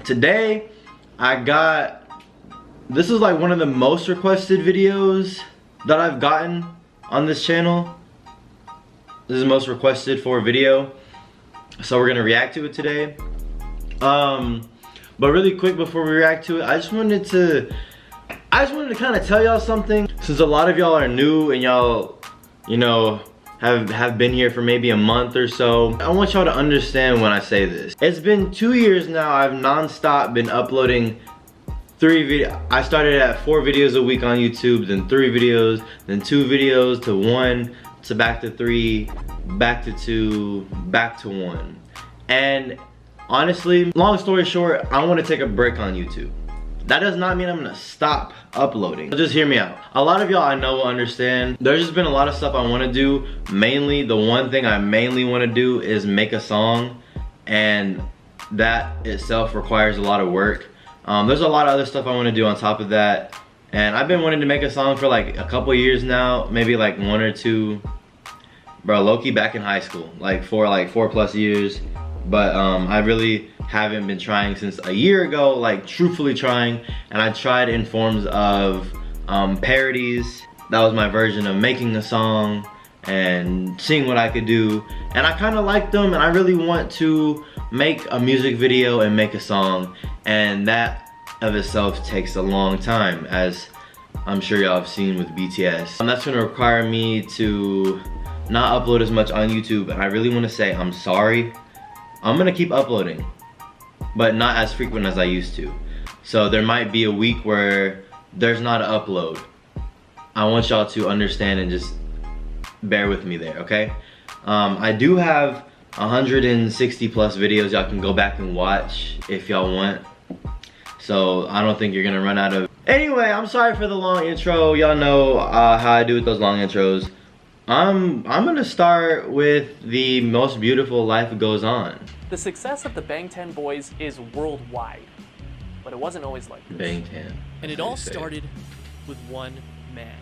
Today, this is like one of the most requested videos that I've gotten on this channel. This is the most requested for a video, so we're gonna react to it today. But really quick before we react to it, I just wanted to kind of tell y'all something. Since a lot of y'all are new and y'all, you know, have been here for maybe a month or so, I want y'all to understand when I say this. It's been 2 years now. I've non-stop been uploading 3 videos. I started at 4 videos a week on YouTube, then 3 videos, then 2 videos to 1, to back to 3, back to 2, back to 1. And honestly, long story short, I want to take a break on YouTube. That does not mean I'm gonna stop uploading. Just hear me out. A lot of y'all I know will understand. There's just been a lot of stuff I wanna do. Mainly, the one thing I mainly wanna do is make a song, and that itself requires a lot of work. There's a lot of other stuff I wanna do on top of that. And I've been wanting to make a song for like a couple years now, maybe like 1 or 2. Bro, low-key back in high school, like 4+ years. But I really haven't been trying since a year ago, like truthfully trying. And I tried in forms of parodies. That was my version of making a song and seeing what I could do. And I kind of liked them, and I really want to make a music video and make a song. And that of itself takes a long time, as I'm sure y'all have seen with BTS. And that's gonna require me to not upload as much on YouTube. And I really wanna say I'm sorry. I'm gonna keep uploading, but not as frequent as I used to. So there might be a week where there's not an upload. I want y'all to understand and just bear with me there, okay? I do have 160+ videos y'all can go back and watch if y'all want. So I don't think you're gonna run out of. Anyway, I'm sorry for the long intro. Y'all know how I do with those long intros. I'm gonna start with the most beautiful Life Goes On. The success of the Bangtan Boys is worldwide, but it wasn't always like this. Bangtan. And it all started with one man,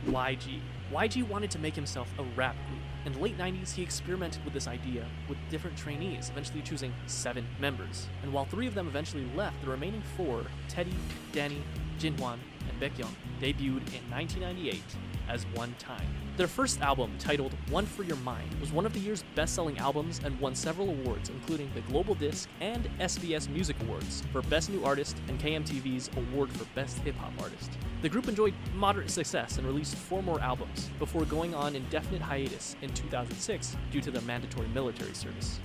YG. YG wanted to make himself a rap group. In the late 90s, he experimented with this idea with different trainees, eventually choosing 7 members. And while 3 of them eventually left, the remaining 4, Teddy, Danny, Jinhwan, and Baekhyun, debuted in 1998 as One Time. Their first album, titled One for Your Mind, was one of the year's best-selling albums and won several awards, including the Global Disc and SBS Music Awards for Best New Artist and KMTV's Award for Best Hip Hop Artist. The group enjoyed moderate success and released 4 more albums before going on indefinite hiatus in 2006 due to their mandatory military service.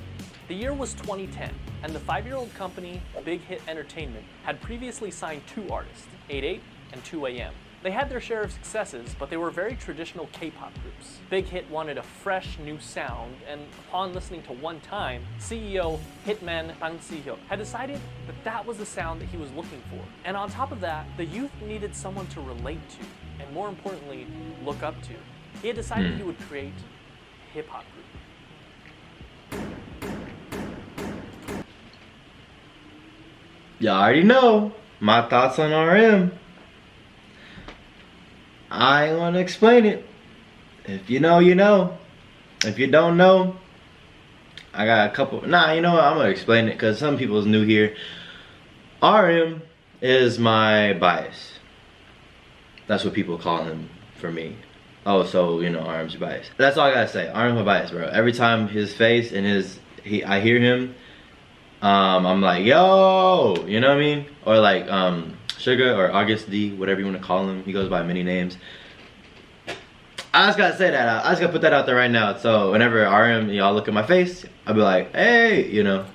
The year was 2010, and the 5-year-old company, Big Hit Entertainment, had previously signed 2 artists, 88 and 2AM. They had their share of successes, but they were very traditional K-pop groups. Big Hit wanted a fresh, new sound, and upon listening to One Time, CEO Hitman Bang Si-hyuk had decided that that was the sound that he was looking for. And on top of that, the youth needed someone to relate to, and more importantly, look up to. He had decided he would create a hip-hop group. Y'all already know my thoughts on RM. I ain't gonna explain it. If you know, you know. If you don't know, I got a couple. Nah, you know what? I'm gonna explain it because some people's new here. RM is my bias. That's what people call him for me. Oh, so you know, RM's your bias. That's all I gotta say. RM's my bias, bro. Every time his face and I hear him, I'm like, yo, you know what I mean? Or like, Sugar or Agust D, whatever you want to call him. He goes by many names. I just gotta say that. I just gotta put that out there right now. So whenever RM, y'all look at my face, I'll be like, hey, you know.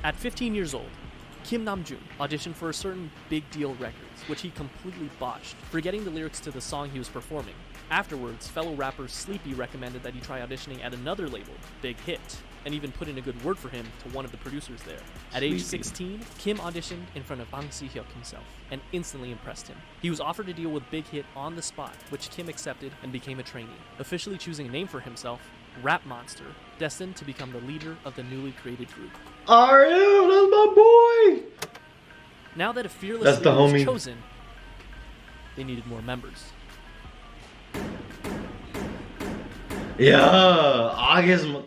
At 15 years old, Kim Namjoon auditioned for a certain Big Deal Records, which he completely botched, forgetting the lyrics to the song he was performing. Afterwards, fellow rapper Sleepy recommended that he try auditioning at another label, Big Hit, and even put in a good word for him to one of the producers there. At age 16, Kim auditioned in front of Bang Si-hyuk himself and instantly impressed him. He was offered a deal with Big Hit on the spot, which Kim accepted and became a trainee, officially choosing a name for himself, Rap Monster, destined to become the leader of the newly created group. RM, that's my boy! Now that a fearless leader was chosen, they needed more members. Yeah, Agust.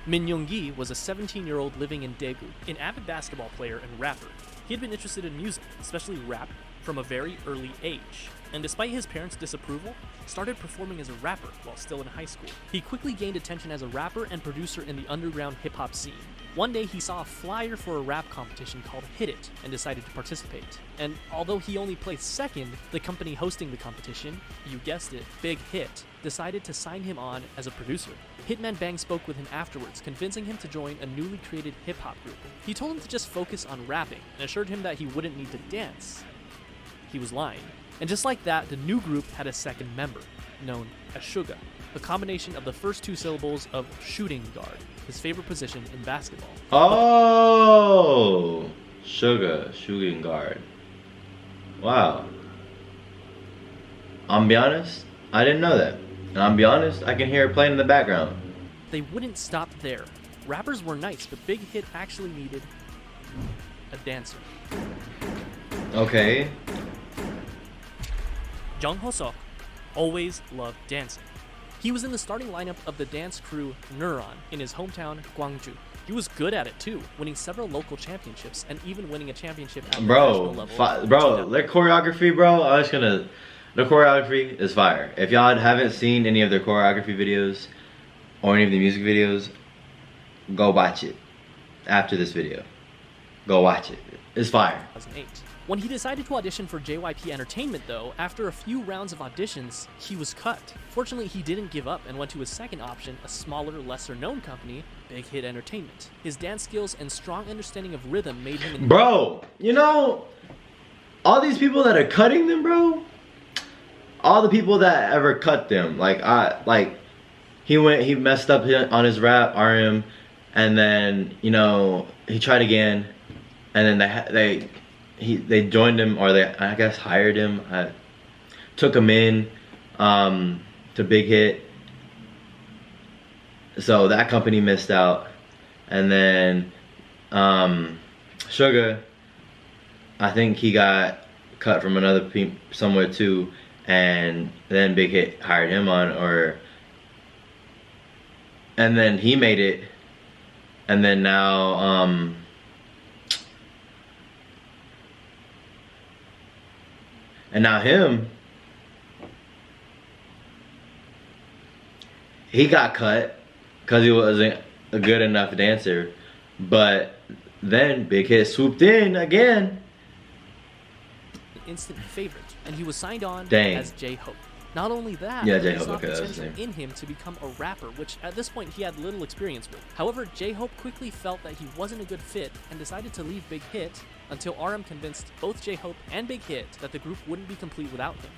Min Young-gi was a 17-year-old living in Daegu, an avid basketball player and rapper. He had been interested in music, especially rap, from a very early age, and despite his parents' disapproval, started performing as a rapper while still in high school. He quickly gained attention as a rapper and producer in the underground hip-hop scene. One day he saw a flyer for a rap competition called Hit It and decided to participate. And although he only placed second, the company hosting the competition, you guessed it, Big Hit, decided to sign him on as a producer. Hitman Bang spoke with him afterwards, convincing him to join a newly created hip-hop group. He told him to just focus on rapping and assured him that he wouldn't need to dance. He was lying. And just like that, the new group had a second member, known as Suga, a combination of the first two syllables of shooting guard, his favorite position in basketball. Oh, Suga, shooting guard. Wow. I'm be honest, I didn't know that. And I'm be honest, I can hear it playing in the background. They wouldn't stop there. Rappers were nice, but Big Hit actually needed a dancer. Okay. Jung Ho-seok always loved dancing. He was in the starting lineup of the dance crew Neuron in his hometown, Gwangju. He was good at it too, winning several local championships and even winning a championship at the national level. Bro, their choreography, bro, the choreography is fire. If y'all haven't seen any of their choreography videos or any of the music videos, go watch it after this video. Go watch it. It's fire. 2008. When he decided to audition for JYP Entertainment though, after a few rounds of auditions, he was cut. Fortunately, he didn't give up and went to his second option, a smaller, lesser-known company, Big Hit Entertainment. His dance skills and strong understanding of rhythm made him... Bro, you know, all these people that are cutting them, bro, all the people that ever cut them, he messed up on his rap, RM, and then, you know, he tried again, and then they joined him, or they, I guess, hired him, took him in to Big Hit. So that company missed out. And then Suga, I think he got cut from another somewhere too, and then Big Hit hired him on, and then he made it, and then now he got cut because he wasn't a good enough dancer, but then Big Hit swooped in again. Instant favorite, and he was signed on Dang. as J-Hope. Not only that, yeah, he J-Hope, saw okay, that's his potential name. in him to become a rapper, which at this point he had little experience with. However, J-Hope quickly felt that he wasn't a good fit and decided to leave Big Hit until RM convinced both J-Hope and Big Hit that the group wouldn't be complete without him.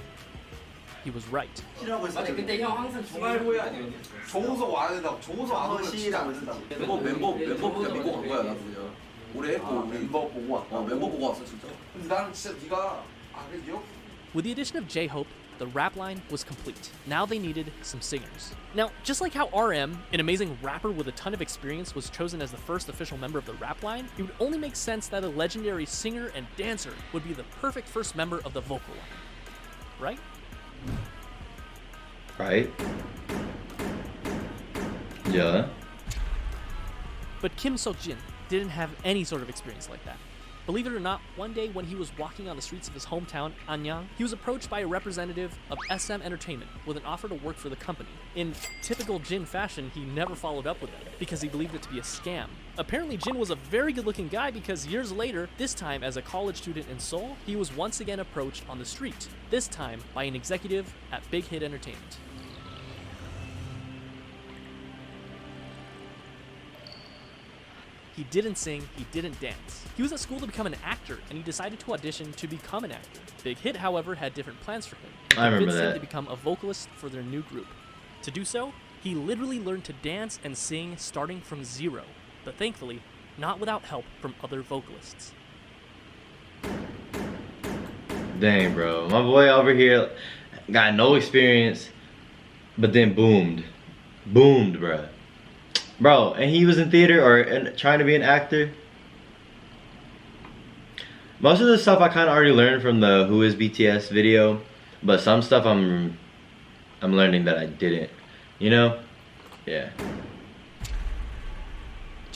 He was right. 아니 근데 형 항상 주말 후에 아니면 좋아서 와야 된다고 좋아서 안 오면 진짜 안 된다고. 멤버부터 믿고 간 거야 나도 그냥. 오래 했고 멤버 보고 왔다. 멤버 보고 왔어 진짜. 근데 나는 진짜 네가 그래요? With the addition of J-Hope, the rap line was complete. Now they needed some singers. Now, just like how RM, an amazing rapper with a ton of experience, was chosen as the first official member of the rap line, it would only make sense that a legendary singer and dancer would be the perfect first member of the vocal line. Right? Right? Yeah. But Kim So-jin didn't have any sort of experience like that. Believe it or not, one day when he was walking on the streets of his hometown, Anyang, he was approached by a representative of SM Entertainment with an offer to work for the company. In typical Jin fashion, he never followed up with it because he believed it to be a scam. Apparently, Jin was a very good-looking guy because years later, this time as a college student in Seoul, he was once again approached on the street, this time by an executive at Big Hit Entertainment. He didn't sing, he didn't dance. He was at school to become an actor, and he decided to audition to become an actor. Big Hit, however, had different plans for him. I remember convinced him that. to become a vocalist for their new group. To do so, he literally learned to dance and sing starting from zero, but thankfully, not without help from other vocalists. Dang, bro. My boy over here got no experience, but then boomed. Boomed, bro. Bro, and he was in theater or trying to be an actor. Most of the stuff I kind of already learned from the Who is BTS video, but some stuff I'm learning that I didn't. You know? Yeah.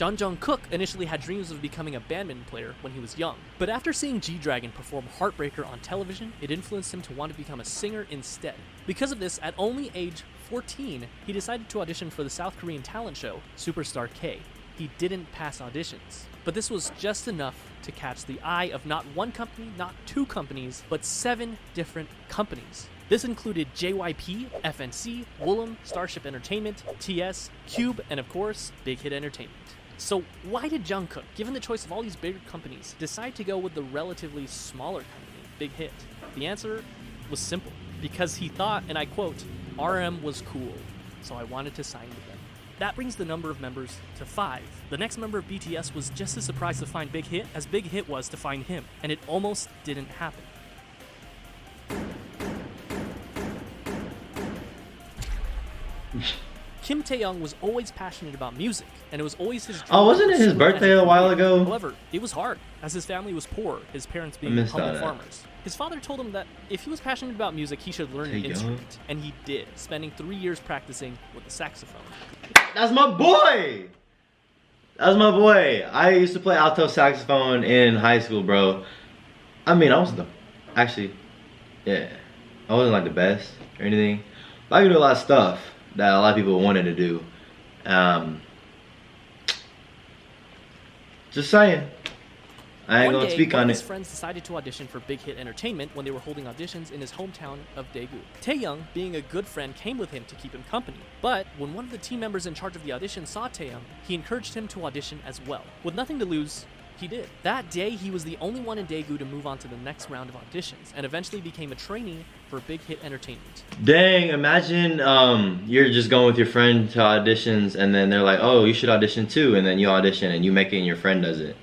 Jungkook initially had dreams of becoming a badminton player when he was young, but after seeing G-Dragon perform Heartbreaker on television, it influenced him to want to become a singer instead. Because of this, at only age 14, he decided to audition for the South Korean talent show, Superstar K. He didn't pass auditions, but this was just enough to catch the eye of not one company, not two companies, but 7 different companies. This included JYP, FNC, Woollim, Starship Entertainment, TS, Cube, and of course, Big Hit Entertainment. So why did Jungkook, given the choice of all these bigger companies, decide to go with the relatively smaller company, Big Hit? The answer was simple. Because he thought, and I quote, RM was cool, so I wanted to sign with them. That brings the number of members to 5. The next member of BTS was just as surprised to find Big Hit as Big Hit was to find him, and it almost didn't happen. Kim Tae-young was always passionate about music, and it was always his dream. Oh, wasn't it his birthday a while ago? However, it was hard, as his family was poor, his parents being humble farmers. His father told him that if he was passionate about music, he should learn an instrument, and he did, spending 3 years practicing with the saxophone. That's my boy! That's my boy. I used to play alto saxophone in high school, bro. I mean, I wasn't actually, yeah, I wasn't like the best or anything. But I could do a lot of stuff that a lot of people wanted to do. Just saying. I ain't gonna speak on it. His friends decided to audition for Big Hit Entertainment when they were holding auditions in his hometown of Daegu. Taeyoung, being a good friend, came with him to keep him company. But when one of the team members in charge of the audition saw Taeyoung, he encouraged him to audition as well. With nothing to lose, he did. That day, he was the only one in Daegu to move on to the next round of auditions, and eventually became a trainee for Big Hit Entertainment. Dang, imagine you're just going with your friend to auditions, and then they're like, oh, you should audition too, and then you audition and you make it and your friend does it.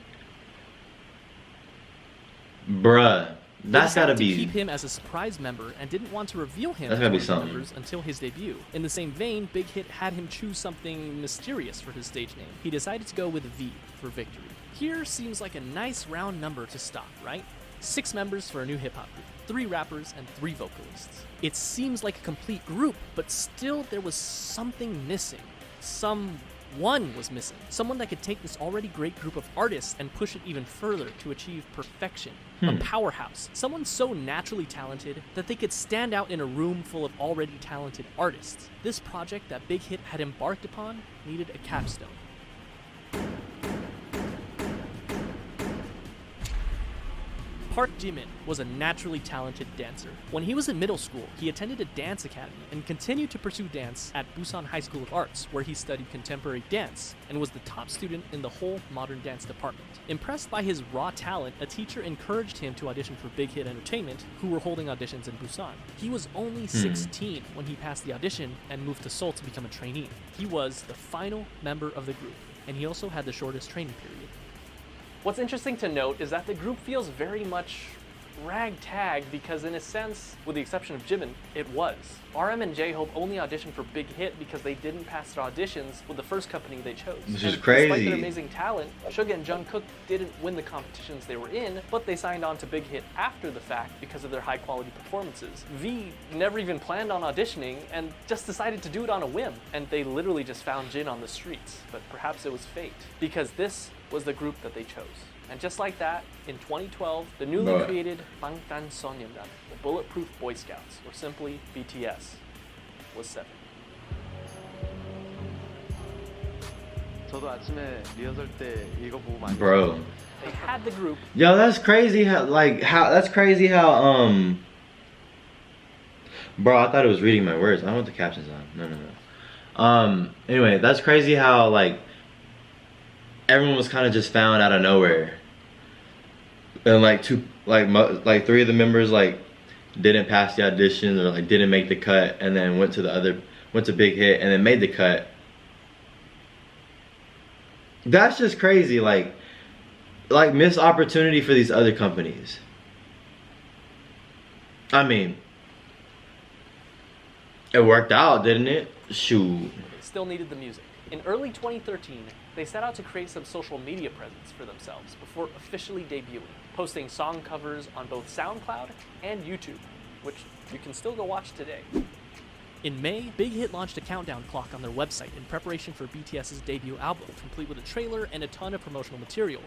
Bruh, that's gotta be. Keep him as a surprise member and didn't want to reveal him to to the members until his debut. In the same vein, Big Hit had him choose something mysterious for his stage name. He decided to go with V for victory. Here seems like a nice round number to stop, right? 6 members for a new hip-hop group, 3 rappers and 3 vocalists. It seems like a complete group, but still there was something missing. Someone was missing. Someone that could take this already great group of artists and push it even further to achieve perfection. A powerhouse. Someone so naturally talented that they could stand out in a room full of already talented artists. This project that Big Hit had embarked upon needed a capstone. Park Jimin was a naturally talented dancer. When he was in middle school, he attended a dance academy and continued to pursue dance at Busan High School of Arts, where he studied contemporary dance and was the top student in the whole modern dance department. Impressed by his raw talent, a teacher encouraged him to audition for Big Hit Entertainment, who were holding auditions in Busan. He was only 16 when he passed the audition and moved to Seoul to become a trainee. He was the final member of the group, and he also had the shortest training period. What's interesting to note is that the group feels very much ragtag because in a sense, with the exception of Jimin, it was. RM and J-Hope only auditioned for Big Hit because they didn't pass their auditions with the first company they chose. Which is crazy. Despite their amazing talent, Suga and Jungkook didn't win the competitions they were in, but they signed on to Big Hit after the fact because of their high quality performances. V never even planned on auditioning and just decided to do it on a whim, and they literally just found Jin on the streets. But perhaps it was fate, because this was the group that they chose. And just like that, in 2012, the newly created 방탄소년단, the Bulletproof Boy Scouts, or simply BTS, was 7. Bro. They had the group. Yo, that's crazy how bro, I thought it was reading my words. I don't want the captions on. No. Anyway, that's crazy how like everyone was kind of just found out of nowhere, and like 3 of the members like didn't pass the audition or like didn't make the cut, and then went to Big Hit and then made the cut. That's just crazy, like missed opportunity for these other companies. I mean, it worked out, didn't it? Shoot. They still needed the music. In early 2013, they set out to create some social media presence for themselves before officially debuting, posting song covers on both SoundCloud and YouTube, which you can still go watch today. In May, Big Hit launched a countdown clock on their website in preparation for BTS's debut album, complete with a trailer and a ton of promotional material,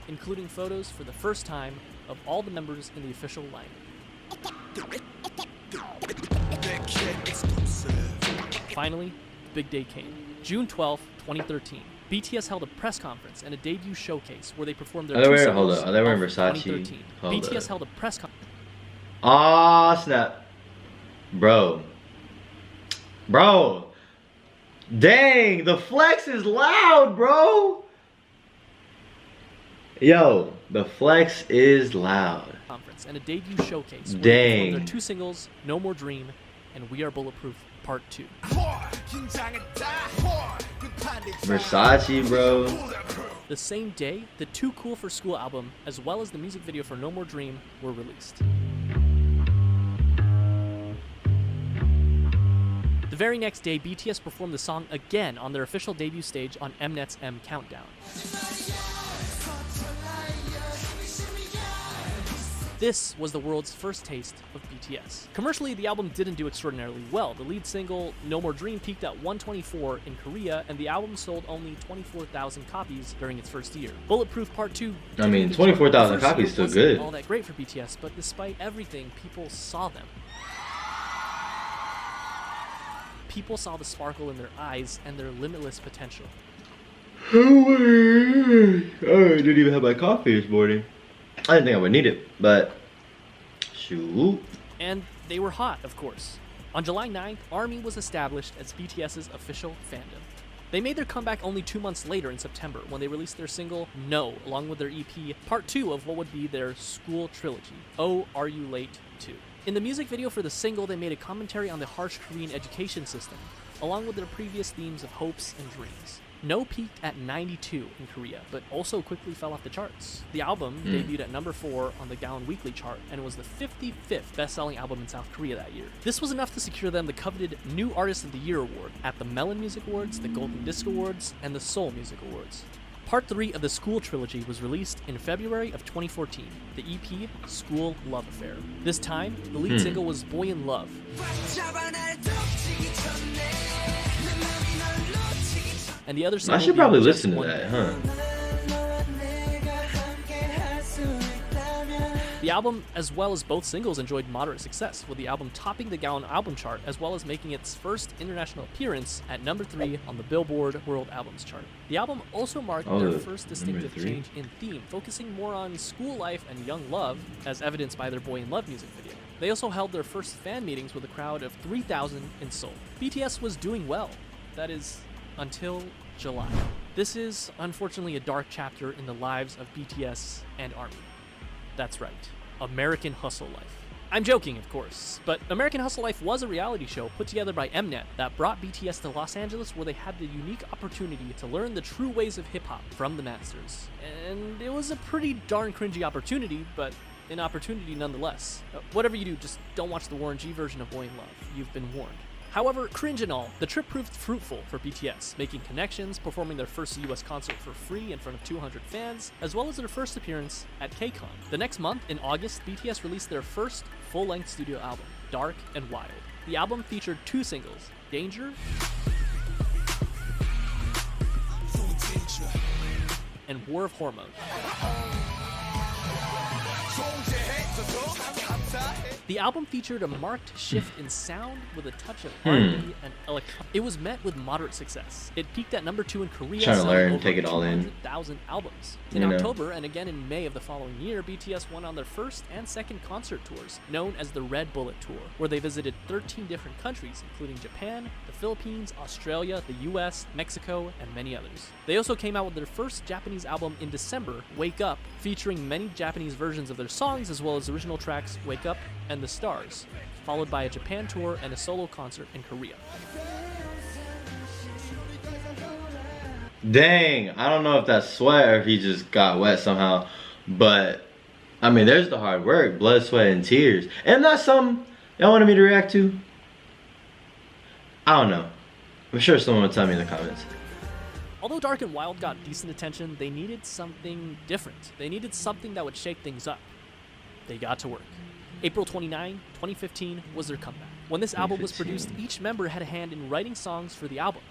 including photos for the first time of all the members in the official lineup. Finally, the big day came. June 12, 2013. BTS held a press conference and a debut showcase where they performed their two singles Are they wearing of Versace? 2013. BTS held a press conference. Ah, snap. Bro. Dang, the flex is loud, bro. Yo, the flex is loud. Conference and a debut showcase where they Dang. performed their two singles, No More Dream and We Are Bulletproof Part 2. Versace, bro. The same day, the Too Cool for School album, as well as the music video for No More Dream, were released. The very next day, BTS performed the song again on their official debut stage on Mnet's M Countdown. This was the world's first taste of BTS. Commercially, the album didn't do extraordinarily well. The lead single, No More Dream, peaked at 124 in Korea, and the album sold only 24,000 copies during its first year. Bulletproof Part 2... I mean, 24,000 copies is still good. All that great for BTS, but despite everything, people saw them. People saw the sparkle in their eyes and their limitless potential. I didn't even have my coffee this morning. I didn't think I would need it, but shoot. And they were hot, of course. On July 9th, ARMY was established as BTS's official fandom. They made their comeback only 2 months later in September when they released their single, No, along with their EP, part 2 of what would be their school trilogy, Oh, Are You Late 2. In the music video for the single, they made a commentary on the harsh Korean education system, along with their previous themes of hopes and dreams. No peaked at 92 in Korea, but also quickly fell off the charts. The album debuted at number 4 on the Gaon Weekly chart and was the 55th best-selling album in South Korea that year. This was enough to secure them the coveted New Artist of the Year award at the Melon Music Awards, the Golden Disc Awards, and the Seoul Music Awards. Part 3 of the School Trilogy was released in February of 2014, the EP, School Love Affair. This time, the lead single was Boy in Love. And the other single I should probably Just listen to One that, Day. huh? The album, as well as both singles, enjoyed moderate success, with the album topping the Gaon album chart, as well as making its first international appearance at number 3 on the Billboard World Albums chart. The album also marked their first distinctive change in theme, focusing more on school life and young love, as evidenced by their Boy in Love music video. They also held their first fan meetings with a crowd of 3,000 in Seoul. BTS was doing well. That is, until July. This is, unfortunately, a dark chapter in the lives of BTS and ARMY. That's right, American Hustle Life. I'm joking, of course, but American Hustle Life was a reality show put together by Mnet that brought BTS to Los Angeles, where they had the unique opportunity to learn the true ways of hip-hop from the masters. And it was a pretty darn cringy opportunity, but an opportunity nonetheless. Whatever you do, just don't watch the Warren G version of Boy in Love. You've been warned. However, cringe and all, the trip proved fruitful for BTS, making connections, performing their first US concert for free in front of 200 fans, as well as their first appearance at KCON. The next month, in August, BTS released their first full-length studio album, Dark and Wild. The album featured 2 singles, Danger and War of Hormones. The album featured a marked shift in sound with a touch of R&B and electronic. It was met with moderate success. It peaked at number 2 in Korea, Trying to learn, selling take over it all in. 200,000 albums. In October and again in May of the following year, BTS went on their first and second concert tours, known as the Red Bullet Tour, where they visited 13 different countries, including Japan, the Philippines, Australia, the US, Mexico, and many others. They also came out with their first Japanese album in December, Wake Up, featuring many Japanese versions of their songs, as well as original tracks Wake Up and The Stars, followed by a Japan tour and a solo concert in Korea. Dang, I don't know if that's sweat or if he just got wet somehow, but I mean, there's the hard work, blood, sweat, and tears. And that's something y'all wanted me to react to? I don't know. I'm sure someone will tell me in the comments. Although Dark and Wild got decent attention, they needed something different. They needed something that would shake things up. They got to work. April 29, 2015 was their comeback. When this album was 2015. produced, each member had a hand in writing songs for the album.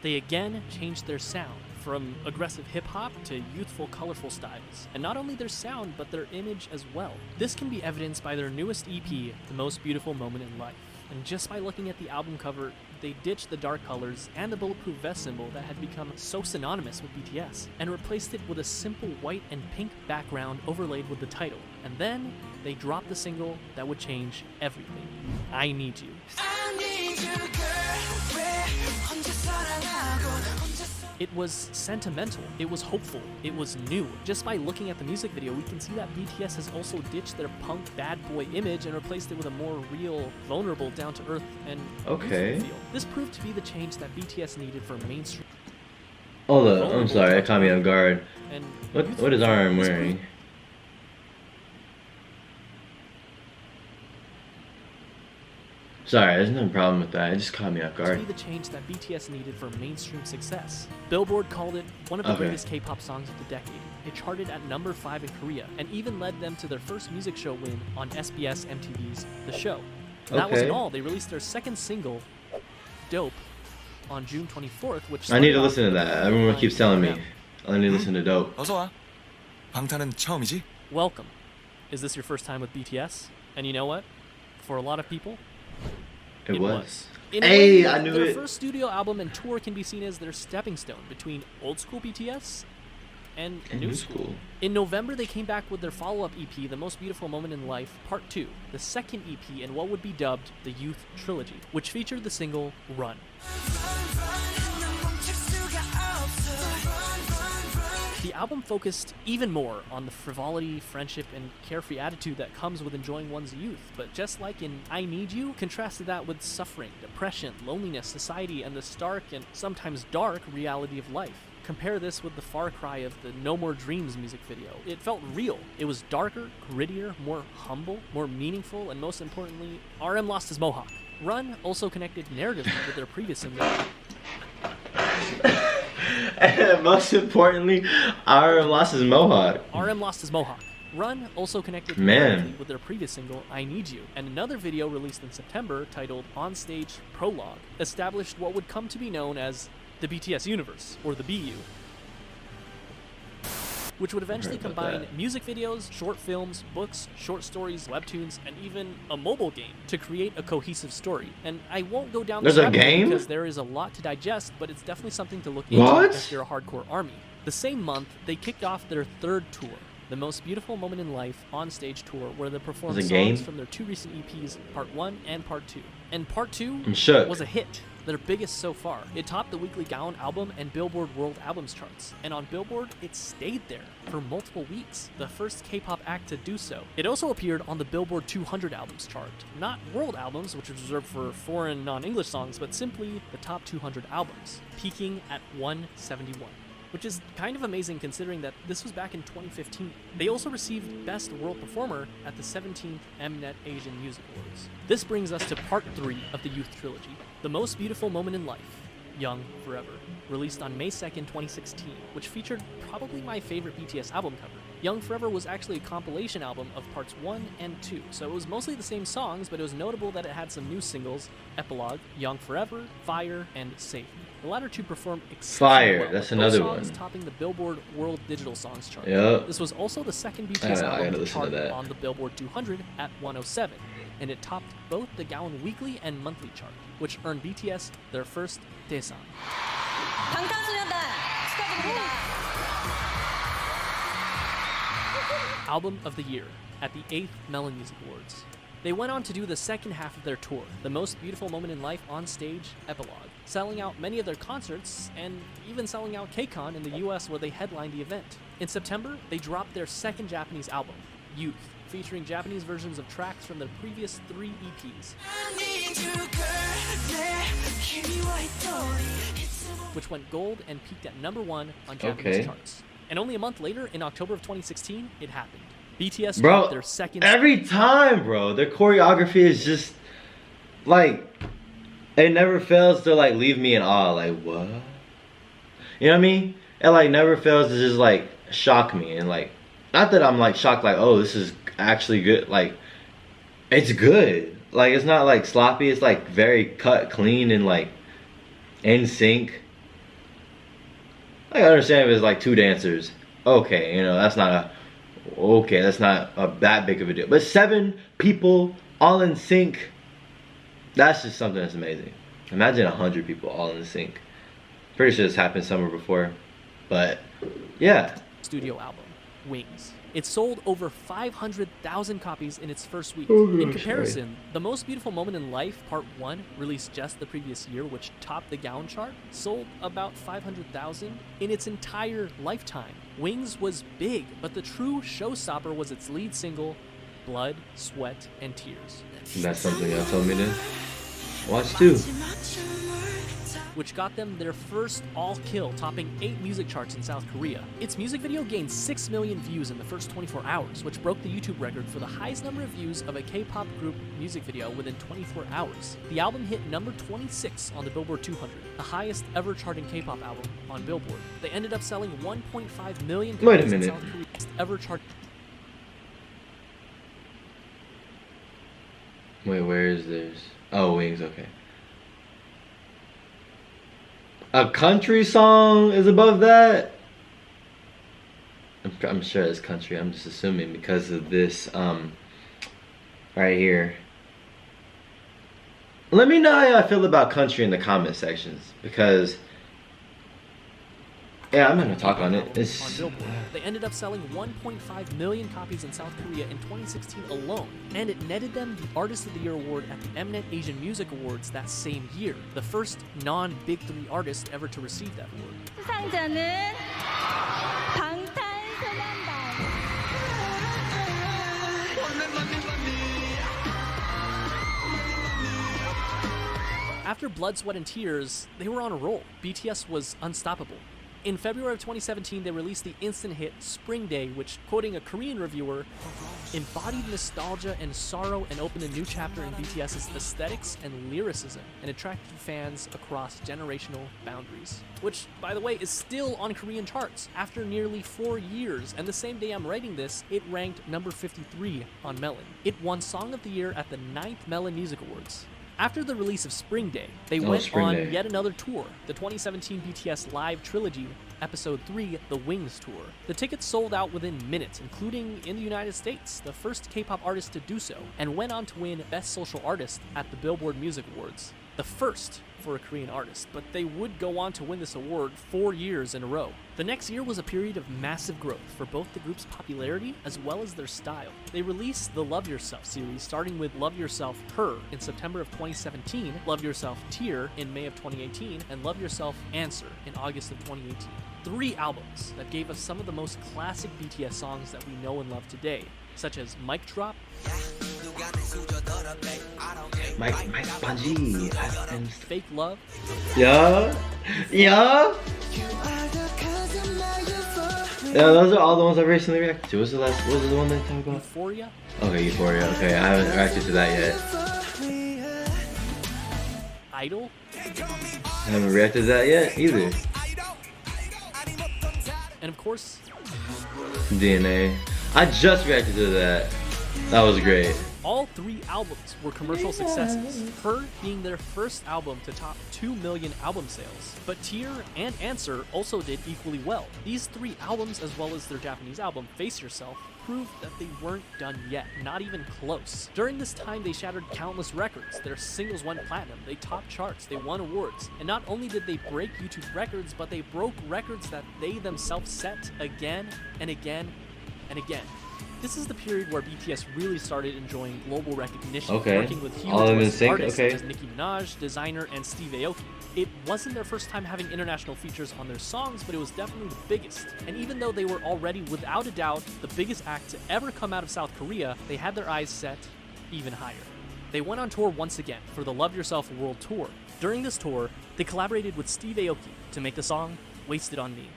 They again changed their sound, from aggressive hip-hop to youthful, colorful styles. And not only their sound, but their image as well. This can be evidenced by their newest EP, The Most Beautiful Moment in Life. And just by looking at the album cover, they ditched the dark colors and the bulletproof vest symbol that had become so synonymous with BTS, and replaced it with a simple white and pink background overlaid with the title. And then, they dropped the single that would change everything. I Need You. It was sentimental, it was hopeful, it was new. Just by looking at the music video, we can see that BTS has also ditched their punk bad boy image and replaced it with a more real, vulnerable, down-to-earth, and Okay. youthful feel. This proved to be the change that BTS needed for mainstream. Hold up, I'm sorry, that caught me off guard. And What is RM wearing? Sorry, there's no problem with that. It just caught me off to guard. be the change that BTS needed for mainstream success. Billboard called it one of the greatest K-pop songs of the decade. It charted at number 5 in Korea, and even led them to their first music show win on SBS MTV's The Show. And that wasn't all. They released their second single, Dope, on June 24th, which I need to started listen to off that. with Everyone 9 keeps telling me. p.m. I need to listen to Dope. 어서 와. 방탄은 처음이지? Welcome. Is this your first time with BTS? And you know what? For a lot of people, It was. In a Hey, way, I knew their it. first studio album and tour can be seen as their stepping stone between old school BTS and new school. In November, they came back with their follow-up EP, The Most Beautiful Moment in Life, Part 2, the second EP in what would be dubbed the Youth Trilogy, which featured the single Run. The album focused even more on the frivolity, friendship, and carefree attitude that comes with enjoying one's youth, but just like in I Need You, contrasted that with suffering, depression, loneliness, society, and the stark and sometimes dark reality of life. Compare this with the far cry of the No More Dreams music video. It felt real. It was darker, grittier, more humble, more meaningful, and most importantly, RM lost his mohawk. Run also connected narratively with their previous single. And most importantly, RM lost his mohawk. RM lost his mohawk. Run also connected Man. narratively with their previous single, I Need You, and another video released in September titled On Stage Prologue established what would come to be known as the BTS universe, or the BU, which would eventually Heard about combine that. music videos, short films, books, short stories, webtoons, and even a mobile game to create a cohesive story. And I won't go down There's this a rabbit hole game? because there is a lot to digest, but it's definitely something to look into What? if you're a hardcore army. The same month, they kicked off their third tour, The Most Beautiful Moment in Life On Stage Tour, where they performed There's a songs game? from their two recent EPs, Part 1 and Part 2. And Part 2 I'm shook. was a hit, their biggest so far. It topped the weekly Gaon album and Billboard World Albums charts, and on Billboard, it stayed there for multiple weeks, the first K-pop act to do so. It also appeared on the Billboard 200 albums chart, not world albums, which is reserved for foreign non-English songs, but simply the top 200 albums, peaking at 171. Which is kind of amazing considering that this was back in 2015. They also received Best World Performer at the 17th Mnet Asian Music Awards. This brings us to Part 3 of the Youth Trilogy, The Most Beautiful Moment in Life, Young Forever, released on May 2nd, 2016, which featured probably my favorite BTS album cover. Young Forever was actually a compilation album of parts 1 and 2, so it was mostly the same songs, but it was notable that it had some new singles, Epilogue, Young Forever, Fire, and Safe. The latter two performed exceptionally Fire, well, that's with both another songs one. topping the Billboard World Digital Songs chart. Yup. This was also the second I BTS gotta album to listen to chart that. on the Billboard 200 at 107, and it topped both the Gaon weekly and monthly chart, which earned BTS their first Daesang. 방탄소년단 축하드립니다. Album of the Year at the 8th Melon Music Awards. They went on to do the second half of their tour, The Most Beautiful Moment in Life On Stage Epilogue, selling out many of their concerts and even selling out KCON in the US where they headlined the event. In September, they dropped their second Japanese album, Youth, featuring Japanese versions of tracks from their previous 3 EPs, which went gold and peaked at number 1 on Japanese Okay. charts. And only a month later, in October of 2016, it happened. BTS Bro, dropped their second every time, bro, their choreography is just like it never fails to like leave me in awe. Like what? You know what I mean? It like never fails to just like shock me and like not that I'm like shocked like oh this is actually good. Like it's good. Like, it's not like sloppy, it's like very cut clean and like in sync. I understand if it's like 2 dancers. Okay, you know, that's not that big of a deal. But 7 people all in sync, that's just something that's amazing. Imagine 100 people all in sync. Pretty sure this happened somewhere before. But yeah. Studio album, Wings. It sold over 500,000 copies in its first week. Oh, In comparison, The Most Beautiful Moment in Life, Part 1, released just the previous year, which topped the Gaon chart, sold about 500,000 in its entire lifetime. Wings was big, but the true showstopper was its lead single, Blood, Sweat, and Tears. That's something y'all told me to watch too. Which got them their first all-kill, topping 8 music charts in South Korea. Its music video gained 6 million views in the first 24 hours, which broke the YouTube record for the highest number of views of a K-pop group music video within 24 hours. The album hit number 26 on the Billboard 200, the highest ever charting K-pop album on Billboard. They ended up selling 1.5 million copies in South Korea's ever chart. Wait, where is this? Oh, Wings, okay. A country song is above that? I'm sure it's country. I'm just assuming because of this right here. Let me know how y'all feel about country in the comment sections, because yeah, I'm gonna talk on it. On Billboard. They ended up selling 1.5 million copies in South Korea in 2016 alone, and it netted them the Artist of the Year award at the Mnet Asian Music Awards that same year, the first non-Big 3 artist ever to receive that award. 수상자는 방탄소년단. After Blood, Sweat, and Tears, they were on a roll. BTS was unstoppable. In February of 2017, they released the instant hit Spring Day, which, quoting a Korean reviewer, embodied nostalgia and sorrow and opened a new chapter in BTS's aesthetics and lyricism, and attracted fans across generational boundaries. Which, by the way, is still on Korean charts after nearly 4 years, and the same day I'm writing this, it ranked number 53 on Melon. It won Song of the Year at the 9th Melon Music Awards. After the release of Spring Day, they went on yet another tour, the 2017 BTS Live Trilogy, Episode 3, The Wings Tour. The tickets sold out within minutes, including in the United States, the first K-pop artist to do so, and went on to win Best Social Artist at the Billboard Music Awards. The first for a Korean artist, but they would go on to win this award 4 years in a row. The next year was a period of massive growth for both the group's popularity as well as their style. They released the Love Yourself series, starting with Love Yourself Her in September of 2017, Love Yourself Tear in May of 2018, and Love Yourself Answer in August of 2018. 3 albums that gave us some of the most classic BTS songs that we know and love today, such as Mic Drop, Mike Bungie, and Fake Love, yeah. Yeah, those are all the ones I recently reacted to. What was the one they talked about? Euphoria. Okay, Euphoria. Okay, I haven't reacted to that yet. Idol. I haven't reacted to that yet either. And of course, DNA. I just reacted to that. That was great. all 3 albums were commercial successes, Her being their first album to top 2 million album sales. But Tear and Answer also did equally well. These 3 albums, as well as their Japanese album, Face Yourself, proved that they weren't done yet, not even close. During this time, they shattered countless records. Their singles went platinum, they topped charts, they won awards. And not only did they break YouTube records, but they broke records that they themselves set again and again and again. This is the period where BTS really started enjoying global recognition, working with huge artists such as Nicki Minaj, Designer, and Steve Aoki. It wasn't their first time having international features on their songs, but it was definitely the biggest. And even though they were already, without a doubt, the biggest act to ever come out of South Korea, they had their eyes set even higher. They went on tour once again for the Love Yourself World Tour. During this tour, they collaborated with Steve Aoki to make the song Wasted on Me.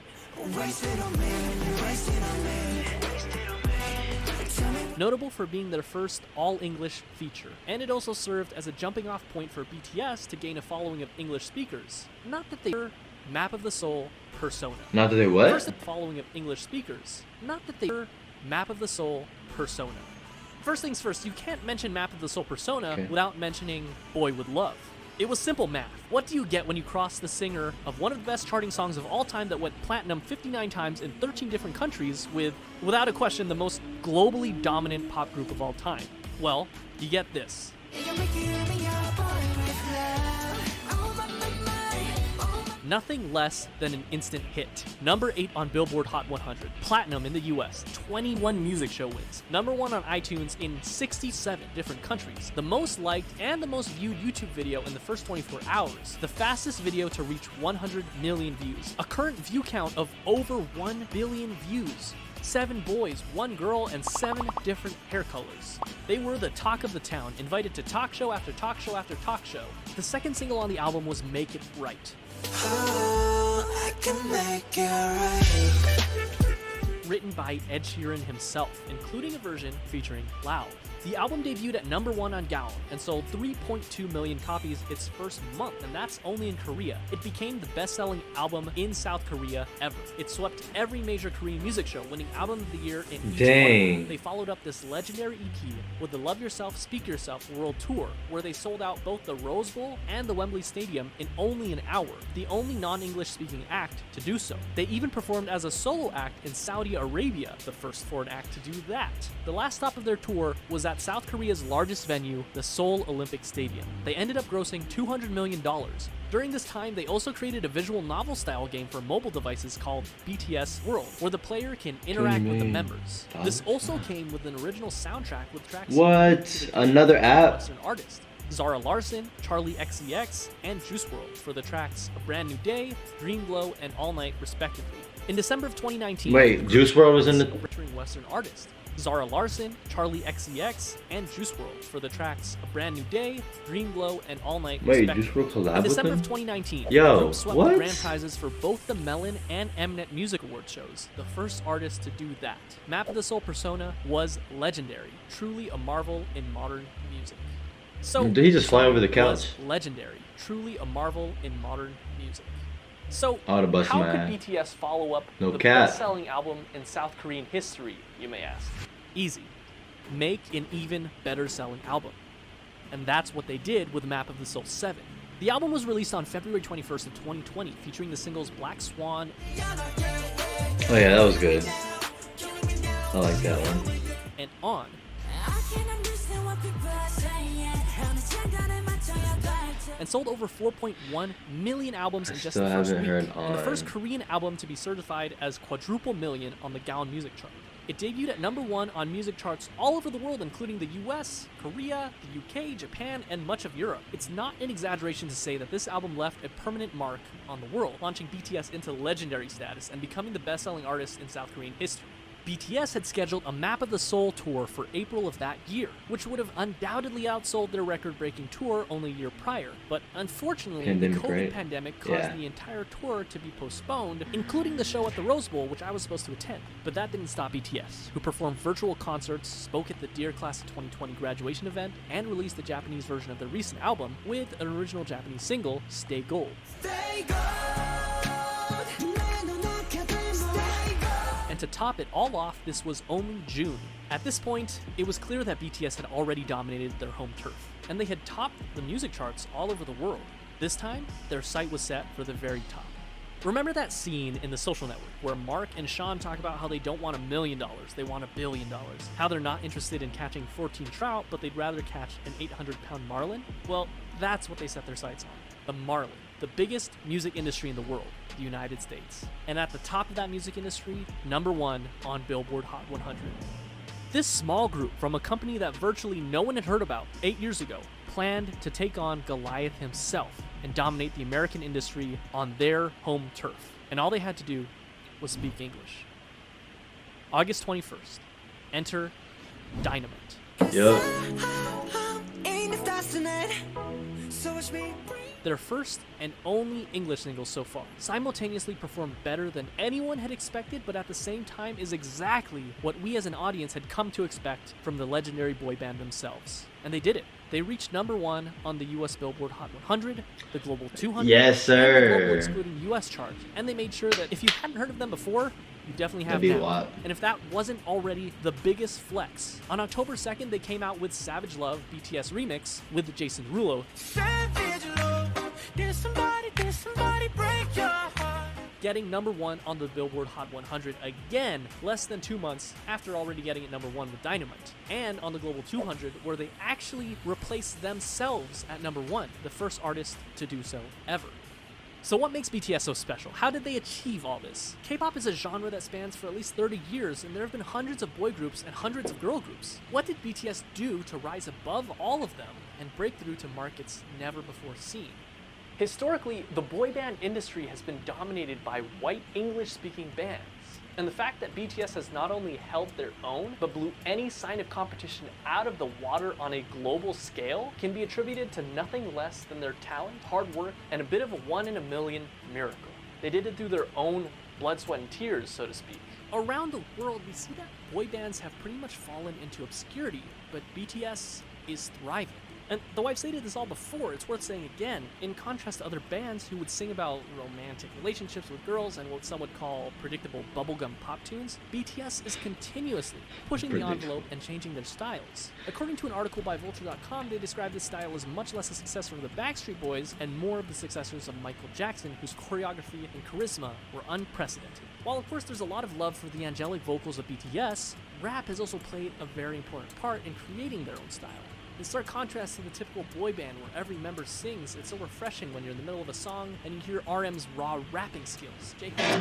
Notable for being their first all-English feature, and it also served as a jumping-off point for BTS to gain a following of English speakers. Not that they were Map of the Soul persona. Not that they what? First, a following of English speakers. Not that they were Map of the Soul persona. First things first, you can't mention Map of the Soul Persona without mentioning Boy With Love. It was simple math. What do you get when you cross the singer of one of the best charting songs of all time that went platinum 59 times in 13 different countries with, without a question, the most globally dominant pop group of all time? Well, you get this. Nothing less than an instant hit. Number 8 on Billboard Hot 100, platinum in the US, 21 music show wins, number 1 on iTunes in 67 different countries, the most liked and the most viewed YouTube video in the first 24 hours, the fastest video to reach 100 million views, a current view count of over 1 billion views, 7 boys, 1 girl, and 7 different hair colors. They were the talk of the town, invited to talk show after talk show after talk show. The second single on the album was Make It Right. I can make it right. Written by Ed Sheeran himself, including a version featuring Loud. The album debuted at number 1 on Gaon and sold 3.2 million copies its first month, and that's only in Korea. It became the best-selling album in South Korea ever. It swept every major Korean music show, winning Album of the Year in each one. They followed up this legendary EP with the Love Yourself, Speak Yourself World Tour, where they sold out both the Rose Bowl and the Wembley Stadium in only an hour, the only non-English speaking act to do so. They even performed as a solo act in Saudi Arabia, the first foreign act to do that. The last stop of their tour was at South Korea's largest venue, the Seoul Olympic Stadium. They ended up grossing $200 million. During this time, they also created a visual novel-style game for mobile devices called BTS World, where the player can interact with the members. This also came with an original soundtrack with tracks Another app? Western artists. Zara Larsson, Charlie XCX, and Juice WRLD for the tracks A Brand New Day, Dream Glow, and All Night, respectively. In December of 2019, wait, Juice WRLD was in the featuring Western artists. Zara Larsson, Charlie XCX, and Juice WRLD for the tracks A Brand New Day, Dream Glow, and All Night, respectively. Juice WRLD collab In with December them? of 2019, Yo, the group swept what? the grand prizes for both the Melon and Mnet Music Award shows, the first artist to do that. Map of the Soul Persona was legendary, truly a marvel in modern music. So, did he just fly over the couch? Was legendary, truly a marvel in modern music. So, I would've busted how my could ass. BTS follow up No the cap. best-selling album in South Korean history, you may ask? Easy. Make an even better selling album. And that's what they did with Map of the Soul 7. The album was released on February 21st of 2020, featuring the singles Black Swan. Oh yeah, that was good. I like that one. And On. And sold over 4.1 million albums in just the first week, and the first Korean album to be certified as quadruple million on the Gaon Music Chart. It debuted at number 1 on music charts all over the world, including the US, Korea, the UK, Japan, and much of Europe. It's not an exaggeration to say that this album left a permanent mark on the world, launching BTS into legendary status and becoming the best-selling artist in South Korean history. BTS had scheduled a Map of the Soul tour for April of that year, which would have undoubtedly outsold their record-breaking tour only a year prior. But unfortunately, the COVID pandemic caused the entire tour to be postponed, including the show at the Rose Bowl, which I was supposed to attend. But that didn't stop BTS, who performed virtual concerts, spoke at the Dear Class of 2020 graduation event, and released the Japanese version of their recent album with an original Japanese single, Stay Gold. Stay gold. And to top it all off, this was only June. At this point, it was clear that BTS had already dominated their home turf, and they had topped the music charts all over the world. This time, their sight was set for the very top. Remember that scene in The Social Network where Mark and Sean talk about how they don't want $1 million, they want $1 billion? How they're not interested in catching 14 trout, but they'd rather catch an 800-pound marlin? Well, that's what they set their sights on. The marlin, the biggest music industry in the world, the United States. And at the top of that music industry, number 1 on Billboard Hot 100. This small group from a company that virtually no one had heard about 8 years ago planned to take on Goliath himself and dominate the American industry on their home turf. And all they had to do was speak English. August 21st, enter Dynamite. Yup. Their first and only English single so far, simultaneously performed better than anyone had expected, but at the same time is exactly what we as an audience had come to expect from the legendary boy band themselves. And they did it. They reached number 1 on the US Billboard Hot 100, the Global 200, yes, sir. and the Global excluding US chart. And they made sure that if you hadn't heard of them before, you definitely have That'd be now. wild. And if that wasn't already the biggest flex, on October 2nd, they came out with Savage Love BTS Remix with Jason Derulo, Savage love. Did somebody break your heart? getting #1 on the Billboard Hot 100 again, less than 2 months after already getting it #1 with Dynamite, and on the Global 200, where they actually replaced themselves at #1, the first artist to do so ever. So what makes BTS so special? How did they achieve all this? K-pop is a genre that spans for at least 30 years, and there have been hundreds of boy groups and hundreds of girl groups. What did BTS do to rise above all of them and break through to markets never before seen? Historically, the boy band industry has been dominated by white English-speaking bands. And the fact that BTS has not only held their own, but blew any sign of competition out of the water on a global scale can be attributed to nothing less than their talent, hard work, and a bit of a 1 in a million miracle. They did it through their own blood, sweat, and tears, so to speak. Around the world, we see that boy bands have pretty much fallen into obscurity, but BTS is thriving. And though I've stated this all before, it's worth saying again, in contrast to other bands who would sing about romantic relationships with girls and what some would call predictable bubblegum pop tunes, BTS is continuously pushing the envelope and changing their styles. According to an article by Vulture.com, they describe this style as much less a success from the Backstreet Boys and more of the successors of Michael Jackson, whose choreography and charisma were unprecedented. While of course there's a lot of love for the angelic vocals of BTS, rap has also played a very important part in creating their own style. In stark contrast to the typical boy band where every member sings, it's so refreshing when you're in the middle of a song and you hear RM's raw rapping skills.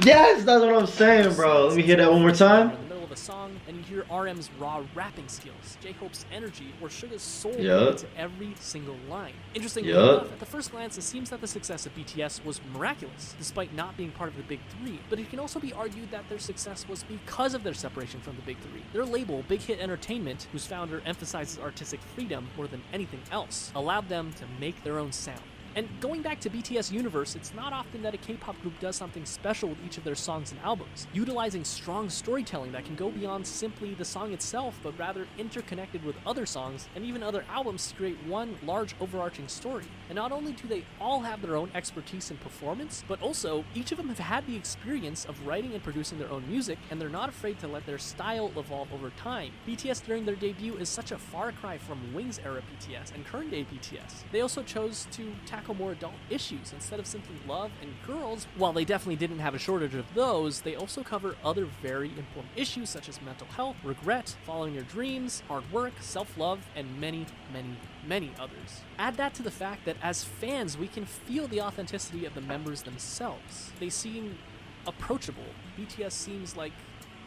Yes, that's what I'm saying, bro. Let me hear that one more time. In the middle of a song and you hear RM's raw rapping skills, J-Hope's energy, or Suga's soul Yup. into every single line. Interestingly Yup. enough, at the first glance, it seems that the success of BTS was miraculous, despite not being part of the Big Three. But it can also be argued that their success was because of their separation from the Big Three. Their label, Big Hit Entertainment, whose founder emphasizes artistic freedom more than anything else, allowed them to make their own sound. And going back to BTS Universe, it's not often that a K-pop group does something special with each of their songs and albums, utilizing strong storytelling that can go beyond simply the song itself, but rather interconnected with other songs and even other albums to create one large overarching story. And not only do they all have their own expertise and performance, but also each of them have had the experience of writing and producing their own music, and they're not afraid to let their style evolve over time. BTS during their debut is such a far cry from Wings era BTS and current day BTS. They also chose to tackle more adult issues instead of simply love and girls. While they definitely didn't have a shortage of those, they also cover other very important issues such as mental health, regret, following your dreams, hard work, self-love, and many, many, many others. Add that to the fact that as fans, we can feel the authenticity of the members themselves. They seem approachable. BTS seems like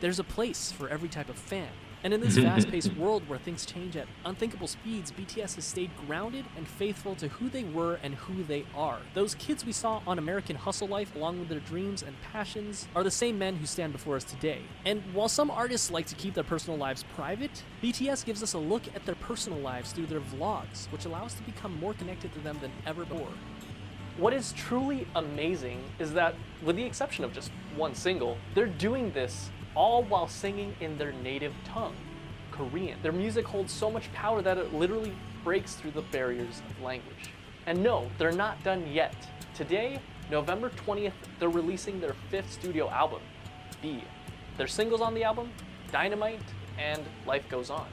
there's a place for every type of fan. And in this fast-paced world where things change at unthinkable speeds, BTS has stayed grounded and faithful to who they were and who they are. Those kids we saw on American Hustle Life, along with their dreams and passions, are the same men who stand before us today. And while some artists like to keep their personal lives private, BTS gives us a look at their personal lives through their vlogs, which allow us to become more connected to them than ever before. What is truly amazing is that, with the exception of just one single, they're doing this all while singing in their native tongue, Korean. Their music holds so much power that it literally breaks through the barriers of language. And no, they're not done yet. Today, November 20th, they're releasing their 5th studio album, B. Their singles on the album, Dynamite and Life Goes On.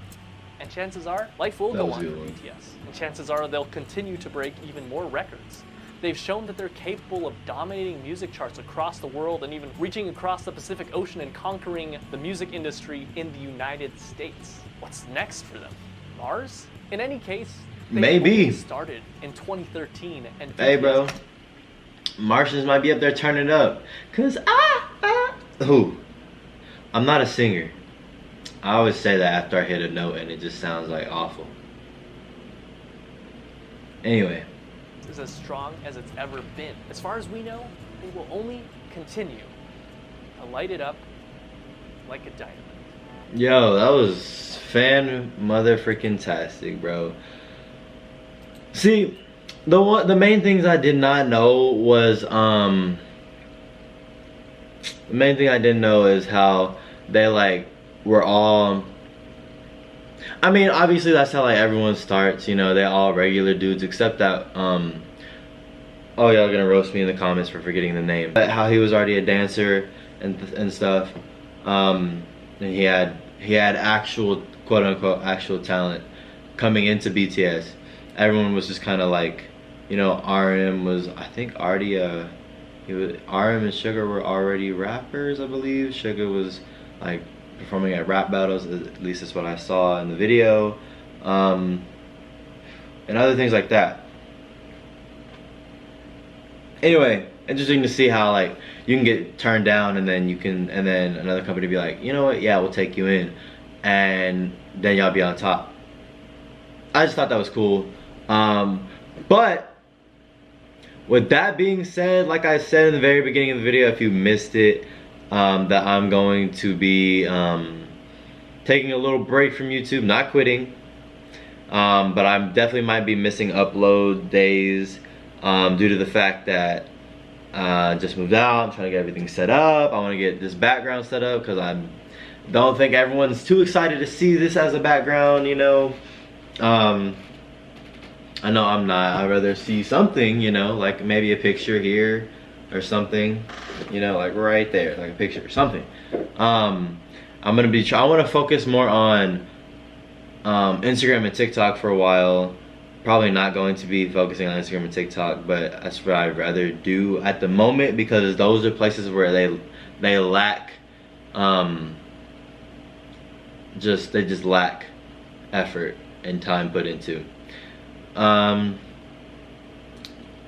And chances are, life will go on for BTS. And chances are they'll continue to break even more records. They've shown that they're capable of dominating music charts across the world and even reaching across the Pacific Ocean and conquering the music industry in the United States. What's next for them? Mars? In any case, they Maybe started in 2013 and hey bro, Martians might be up there turning up. Cause who? I'm not a singer. I always say that after I hit a note and it just sounds like awful. Anyway. Is as strong as it's ever been. As far as we know, they will only continue to light it up like a dynamite. Yo, that was fan mother-freaking-tastic, bro. See, the main things I did not know was the main thing I didn't know is how they like were all. I mean, obviously that's how like everyone starts, you know, they all regular dudes except that oh, y'all gonna roast me in the comments for forgetting the name. But how he was already a dancer and stuff. And he had actual, quote unquote, actual talent coming into BTS. Everyone was just kind of like, you know, RM was, I think, already RM and Sugar were already rappers, I believe. Sugar was like performing at rap battles, at least that's what I saw in the video, and other things like that. Anyway, interesting to see how like you can get turned down and then another company be like, you know what, yeah, we'll take you in, and then y'all be on top. I just thought that was cool. But with that being said, like I said in the very beginning of the video, if you missed it, that I'm going to be taking a little break from YouTube, not quitting, but I definitely might be missing upload days due to the fact that I just moved out. I'm trying to get everything set up. I want to get this background set up because I don't think everyone's too excited to see this as a background, you know. I know I'm not. I'd rather see something, you know, like maybe a picture here or something, you know, like right there, like a picture or something. I want to focus more on Instagram and TikTok for a while. Probably not going to be focusing on Instagram and TikTok, but that's what I'd rather do at the moment because those are places where they lack they just lack effort and time put into. And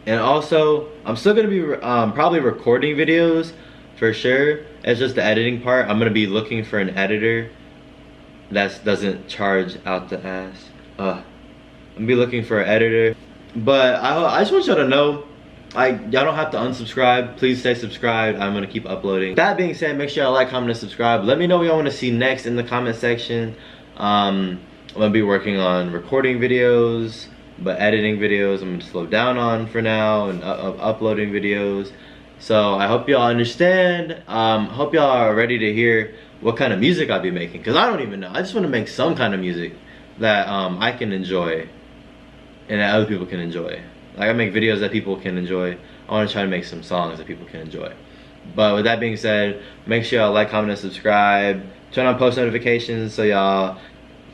also I'm still gonna be probably recording videos for sure. It's just the editing part. I'm gonna be looking for an editor that doesn't charge out the ass. I'm gonna be looking for an editor, but I just want y'all to know, like, y'all don't have to unsubscribe. Please stay subscribed. I'm gonna keep uploading. That being said, make sure y'all like, comment, and subscribe. Let me know what y'all want to see next in the comment section. I'm gonna be working on recording videos, but editing videos I'm gonna slow down on for now, and uploading videos. So I hope y'all understand. Hope y'all are ready to hear what kind of music I'll be making, because I don't even know. I just want to make some kind of music that I can enjoy and that other people can enjoy. Like, I make videos that people can enjoy. I want to try to make some songs that people can enjoy. But with that being said, make sure y'all like, comment, and subscribe. Turn on post notifications so y'all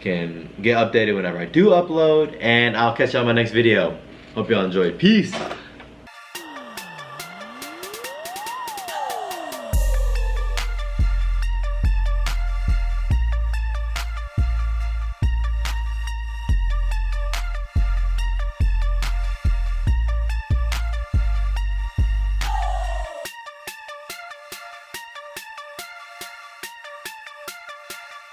can get updated whenever I do upload. And I'll catch y'all in my next video. Hope y'all enjoyed. Peace.